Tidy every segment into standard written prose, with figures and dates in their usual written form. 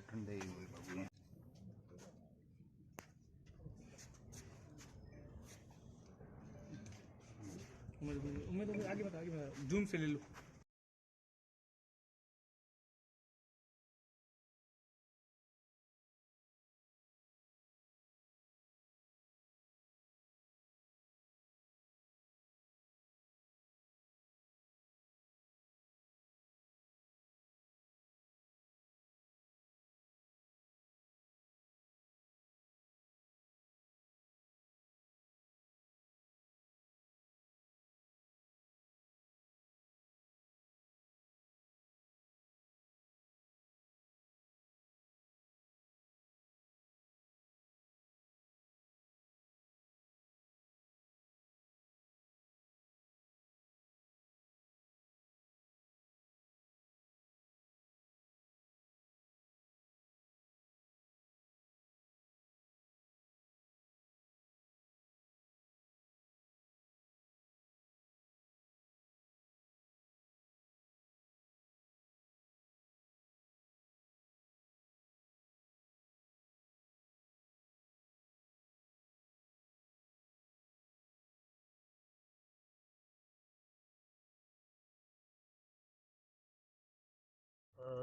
ठंडे ही हुए बाबू। उम्मीद आगे बता, जूम से ले लो।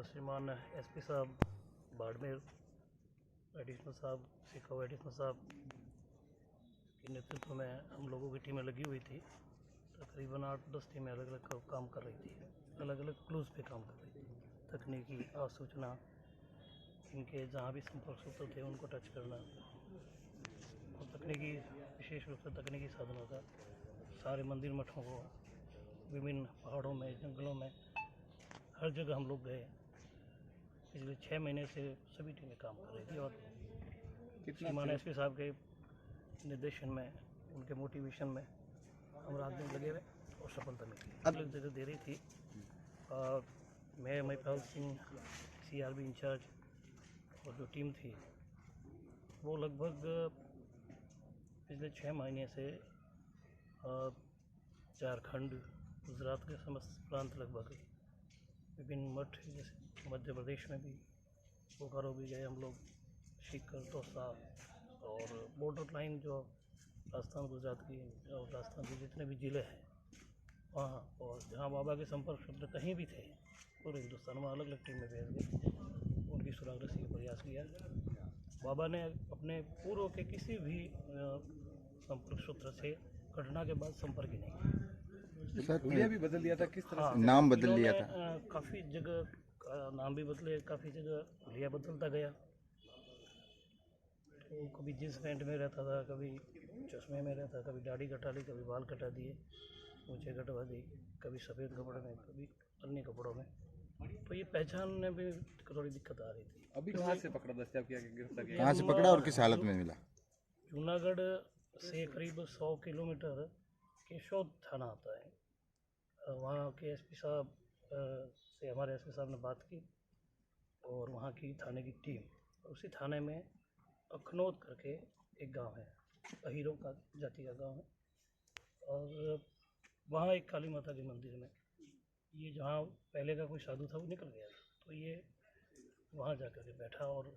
श्रीमान एसपी साहब बाड़मेर, एडिशनल साहब सिखाओ, एडिशनल साहब के नेतृत्व में हम लोगों की टीमें लगी हुई थी। तकरीबन 8-10 टीमें अलग अलग काम कर रही थी, अलग अलग क्लूज़ पे काम कर रही थी। तकनीकी आसूचना, इनके जहाँ भी संपर्क सूत्र थे उनको टच करना, और तकनीकी विशेष रूप से तकनीकी साधनों का सारे मंदिर मठों को, विभिन्न पहाड़ों में, जंगलों में, हर जगह हम लोग गए। पिछले 6 महीने से सभी टीमें काम कर रही थी और श्रीमान एसपी साहब के निर्देशन में, उनके मोटिवेशन में हम रात दिन लगे हुए और सफलता मिली। अलग जगह दे रही थी। मैं महिपाल सिंह सीआरबी इंचार्ज और जो टीम थी वो लगभग पिछले 6 महीने से झारखंड, गुजरात के समस्त प्रांत लगभग विभिन्न मठ, जैसे मध्य प्रदेश में भी बोकारो भी गए हम लोग, सीकर, दौसा और बॉर्डर लाइन जो राजस्थान गुजरात की और राजस्थान के जितने भी ज़िले हैं वहाँ, और जहाँ बाबा के संपर्क शब्द कहीं भी थे पूरे हिंदुस्तान में अलग अलग टीमें भेज गए, उनकी सुराग रसी का प्रयास किया। बाबा ने अपने पूर्व के किसी भी संपर्क सूत्र से घटना के बाद संपर्क ही नहीं। हुलिया भी बदल दिया था, किस तरह हाँ, से नाम बदल लिया था, काफ़ी जगह नाम भी बदले, काफ़ी जगह हुलिया बदलता गया। तो कभी जींस पैंट में रहता था, कभी चश्मे में रहता, कभी दाढ़ी कटा ली, कभी बाल कटा दिए, मूंछें कटवा दी, कभी सफ़ेद कपड़े में, कभी अन्य कपड़ों में। तो ये पहचानने में थोड़ी दिक्कत आ रही थी। अभी कहाँ से पकड़ा, दस्तियाब किया, गिरफ्तार किया? कहाँ से पकड़ा और किस हालत में मिला? जूनागढ़ से करीब 100 किलोमीटर केशोद थाना आता है। वहाँ के एसपी साहब से हमारे एसपी साहब ने बात की और वहाँ की थाने की टीम, उसी थाने में अखनौद करके एक गांव है, अहीरों का जाति का गांव है, और वहाँ एक काली माता के मंदिर में ये जहाँ पहले का कोई साधु था वो निकल गया था, तो ये वहाँ जा कर के बैठा और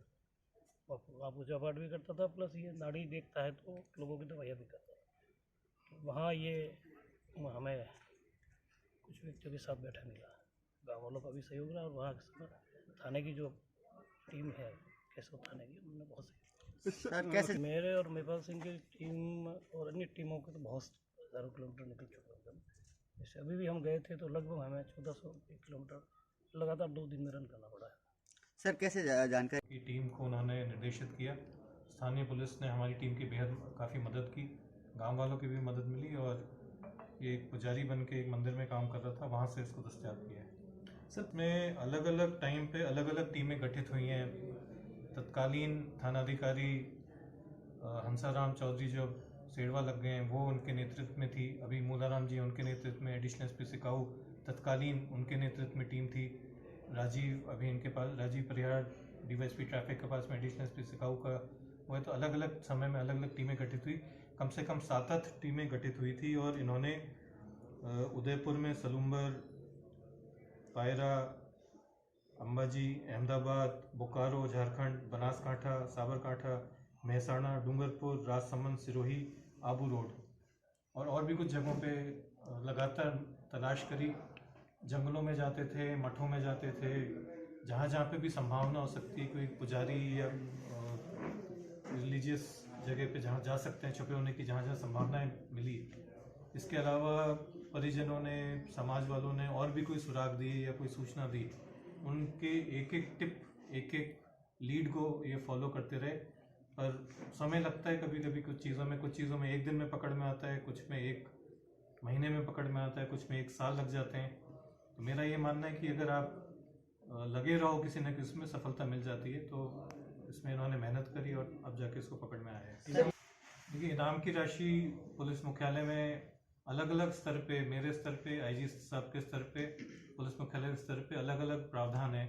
वहाँ पूजा पाठ भी करता था, प्लस ये नाड़ी देखता है तो लोगों की दवाइयाँ भी करता था। तो वहाँ ये हमें कुछ व्यक्तियों के साथ बैठा मिला, गाँव वालों का भी सहयोग रहा और वहाँ थाने की जो टीम है केशव थाने की, उन्होंने बहुत सहयोग। कैसे मेरे और महिपाल सिंह की टीम और अन्य टीमों के तो बहुत हज़ारों किलोमीटर निकल चुके हैं। जैसे अभी भी हम गए थे तो लगभग हमें 1400 किलोमीटर लगातार 2 दिन में रन करना पड़ा है। सर कैसे जानकारी की टीम को उन्होंने निर्देशित किया। स्थानीय पुलिस ने हमारी टीम की बेहद काफ़ी मदद की, गांव वालों की भी मदद मिली, और ये एक पुजारी बन के एक मंदिर में काम कर रहा था, वहाँ से इसको दस्तयाब किया है। सर में अलग अलग टाइम पे अलग अलग टीमें गठित हुई हैं। तत्कालीन थानाधिकारी हंसाराम चौधरी जो सेड़वा लग गए हैं वो उनके नेतृत्व में थी, अभी मूलाराम जी उनके नेतृत्व में, एडिशनल एसपी सिकाऊ तत्कालीन उनके नेतृत्व में टीम थी। राजीव अभी इनके पास, राजीव परिहार डीवाईएसपी ट्रैफिक के पास में एडिशनल एसपी सिकाऊ का वो है। तो अलग अलग समय में अलग अलग टीमें गठित हुई, कम से कम 7-8 टीमें गठित हुई थी और इन्होंने उदयपुर में सलूम्बर, पायरा, अंबाजी, अहमदाबाद, बोकारो झारखंड, बनासकांठा, साबरकांठा, महसाणा, डूंगरपुर, राजसमंद, सिरोही, आबू रोड और भी कुछ जगहों पे लगातार तलाश करी। जंगलों में जाते थे, मठों में जाते थे, जहाँ जहाँ पे भी संभावना हो सकती है कोई पुजारी या रिलीजियस जगह पे जहाँ जा सकते हैं छुपे होने की, जहाँ जहाँ संभावनाएं मिली। इसके अलावा परिजनों ने, समाज वालों ने और भी कोई सुराग दिए या कोई सूचना दी, उनके एक एक टिप, एक एक लीड को ये फॉलो करते रहे। पर समय लगता है कभी कभी कुछ चीज़ों में 1 दिन में पकड़ में आता है, कुछ में 1 महीने में पकड़ में आता है, कुछ में 1 साल लग जाते हैं। तो मेरा ये मानना है कि अगर आप लगे रहो किसी न किसी में सफलता मिल जाती है। तो इसमें इन्होंने मेहनत करी और अब जाके इसको पकड़ में आया है। देखिए, इनाम की राशि पुलिस मुख्यालय में अलग अलग स्तर पे, मेरे स्तर पे, आईजी साहब के स्तर पे, पुलिस मुख्यालय के स्तर पे अलग अलग प्रावधान है।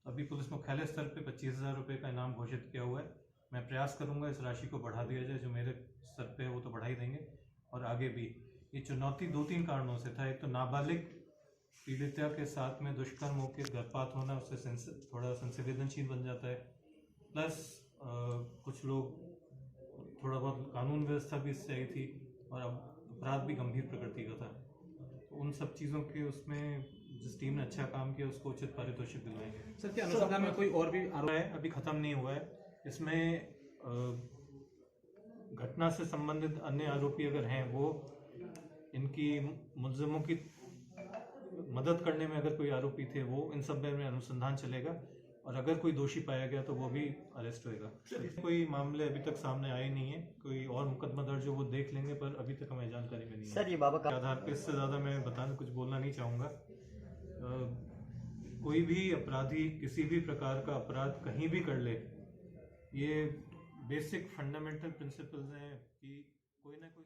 अभी पुलिस मुख्यालय स्तर पे 25,000 रुपये का इनाम घोषित किया हुआ है। मैं प्रयास करूंगा इस राशि को बढ़ा दिया जाए। जो मेरे स्तर पे है वो तो बढ़ा ही देंगे और आगे भी। ये चुनौती 2-3 कारणों से था। एक तो नाबालिग पीड़िता के साथ में दुष्कर्म होकर गर्भपात होना, उससे थोड़ा संवेदनशील बन जाता है। प्लस कुछ लोग, थोड़ा बहुत कानून व्यवस्था भी इससे आई थी और अपराध भी गंभीर प्रकृति का था। तो उन सब चीज़ों के उसमें जिस टीम ने अच्छा काम किया उसको उचित पारितोषिक दिलवाएंगे। सर, क्या अनुसंधान में कोई और भी आरोप है? अभी ख़त्म नहीं हुआ है। इसमें घटना से संबंधित अन्य आरोपी अगर हैं, वो इनकी मुलजिमों की मदद करने में अगर कोई आरोपी थे, वो इन सब में अनुसंधान चलेगा और अगर कोई दोषी पाया गया तो वो भी अरेस्ट होएगा। कोई मामले अभी तक सामने आए नहीं है। कोई और मुकदमा दर्ज हो वो देख लेंगे, पर अभी तक हमें जानकारी में नहीं है। सर, ये बाबा का आधार पे इससे ज़्यादा मैं कुछ बोलना नहीं चाहूँगा। कोई भी अपराधी किसी भी प्रकार का अपराध कहीं भी कर ले, ये बेसिक फंडामेंटल प्रिंसिपल्स हैं कि कोई ना कोई